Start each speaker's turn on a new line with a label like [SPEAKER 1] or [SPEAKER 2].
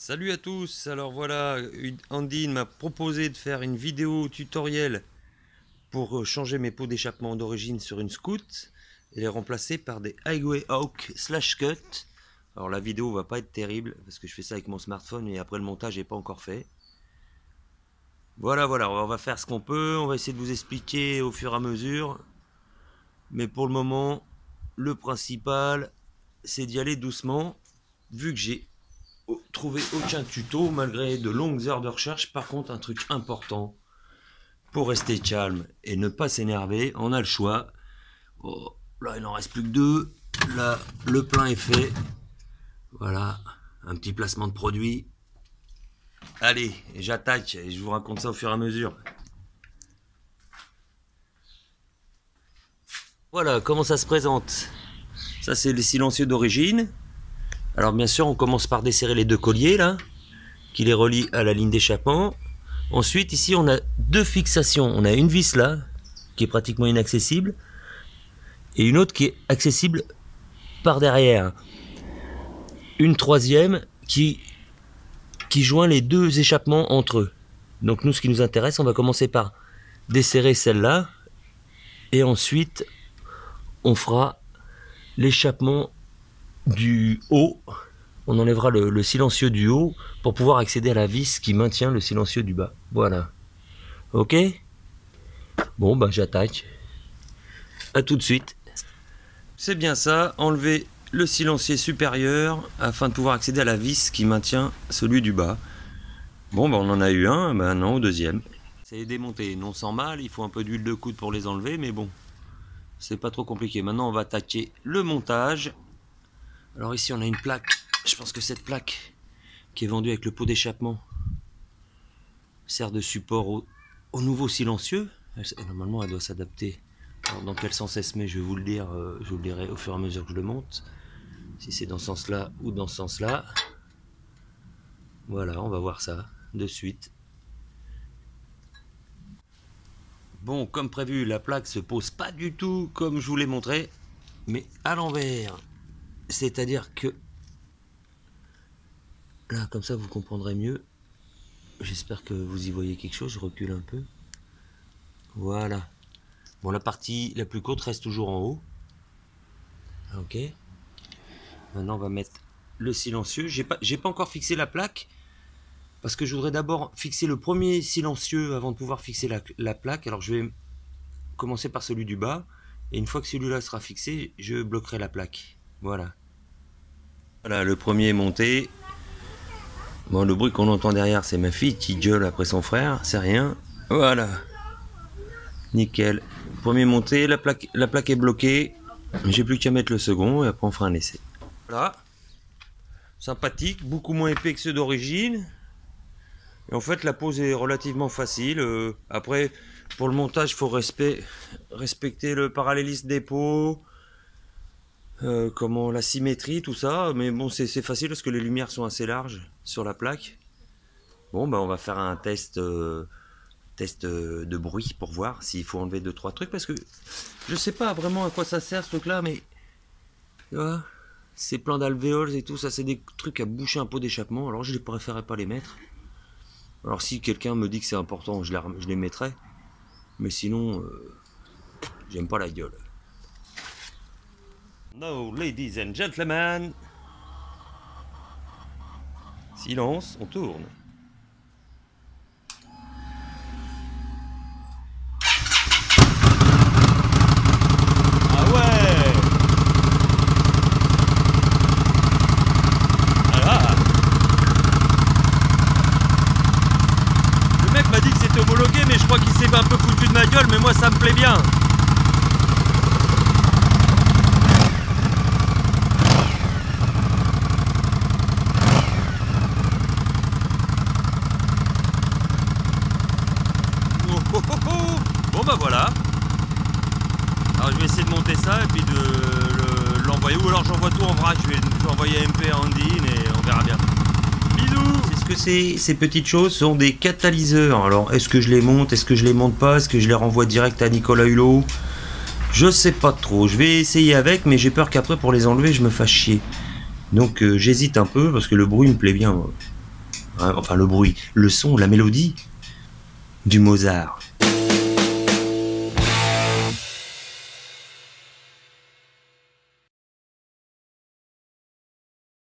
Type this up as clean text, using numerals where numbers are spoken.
[SPEAKER 1] Salut à tous, alors voilà, Andy m'a proposé de faire une vidéo tutoriel pour changer mes pots d'échappement d'origine sur une Scout et les remplacer par des Highway Hawk Slash Cut. Alors la vidéo va pas être terrible parce que je fais ça avec mon smartphone et après le montage n'est pas encore fait. Voilà, on va faire ce qu'on peut, on va essayer de vous expliquer au fur et à mesure. Mais pour le moment, le principal, c'est d'y aller doucement, vu que j'ai trouvé aucun tuto malgré de longues heures de recherche. Par contre, un truc important pour rester calme et ne pas s'énerver, on a le choix. Oh, là il n'en reste plus que deux, là le plein est fait, voilà un petit placement de produit. Allez, j'attaque et je vous raconte ça au fur et à mesure. Voilà comment ça se présente. Ça c'est les silencieux d'origine. Alors bien sûr on commence par desserrer les deux colliers là qui les relient à la ligne d'échappement. Ensuite ici on a deux fixations, on a une vis là qui est pratiquement inaccessible et une autre qui est accessible par derrière, une troisième qui joint les deux échappements entre eux. Donc nous ce qui nous intéresse, on va commencer par desserrer celle-là et ensuite on fera l'échappement du haut. On enlèvera le silencieux du haut pour pouvoir accéder à la vis qui maintient le silencieux du bas. Voilà. Ok? Bon, bah j'attaque. A tout de suite. C'est bien ça, enlever le silencieux supérieur afin de pouvoir accéder à la vis qui maintient celui du bas. Bon, bah on en a eu un, maintenant au deuxième. C'est démonté, non sans mal, il faut un peu d'huile de coude pour les enlever, mais bon, c'est pas trop compliqué. Maintenant, on va attaquer le montage. Alors ici, on a une plaque. Je pense que cette plaque qui est vendue avec le pot d'échappement sert de support au nouveau silencieux. Normalement, elle doit s'adapter. Dans quel sens elle se met, je vais vous le dire, je vous le dirai au fur et à mesure que je le monte. Si c'est dans ce sens-là ou dans ce sens-là. Voilà, on va voir ça de suite. Bon, comme prévu, la plaque se pose pas du tout comme je vous l'ai montré, mais à l'envers. C'est-à-dire que là, comme ça, vous comprendrez mieux. J'espère que vous y voyez quelque chose. Je recule un peu. Voilà. Bon, la partie la plus courte reste toujours en haut. Ok. Maintenant, on va mettre le silencieux. J'ai pas encore fixé la plaque parce que je voudrais d'abord fixer le premier silencieux avant de pouvoir fixer la plaque. Alors, je vais commencer par celui du bas. Et une fois que celui-là sera fixé, je bloquerai la plaque. Voilà. Voilà, le premier est monté. Bon, le bruit qu'on entend derrière, c'est ma fille qui gueule après son frère. C'est rien. Voilà. Nickel. Premier monté, la plaque est bloquée. J'ai plus qu'à mettre le second et après on fera un essai. Voilà. Sympathique, beaucoup moins épais que ceux d'origine. Et en fait, la pose est relativement facile. Après, pour le montage, il faut respecter le parallélisme des pots. Comment la symétrie, tout ça. Mais bon, c'est facile parce que les lumières sont assez larges sur la plaque. Bon, ben on va faire un test de bruit pour voir s'il faut enlever 2-3 trucs parce que je sais pas vraiment à quoi ça sert ce truc là, mais tu vois, ces plans d'alvéoles et tout ça, c'est des trucs à boucher un pot d'échappement. Alors je ne préférerais pas les mettre. Alors si quelqu'un me dit que c'est important, je les mettrai, mais sinon j'aime pas la gueule. Now ladies and gentlemen, silence, on tourne. M'a dit que c'était homologué, mais je crois qu'il s'est un peu foutu de ma gueule, mais moi ça me plaît bien. Bon bah voilà. Alors je vais essayer de monter ça et puis de l'envoyer, ou alors j'envoie tout en vrac, je vais envoyer MP à Andy et on verra bien. Bisous. C'est ce que c'est, ces petites choses sont des catalyseurs. Alors est-ce que je les monte, est-ce que je les monte pas, est-ce que je les renvoie direct à Nicolas Hulot? Je sais pas trop, je vais essayer avec, mais j'ai peur qu'après pour les enlever je me fasse chier. Donc j'hésite un peu parce que le bruit me plaît bien moi. hein, enfin le bruit, le son, la mélodie du Mozart.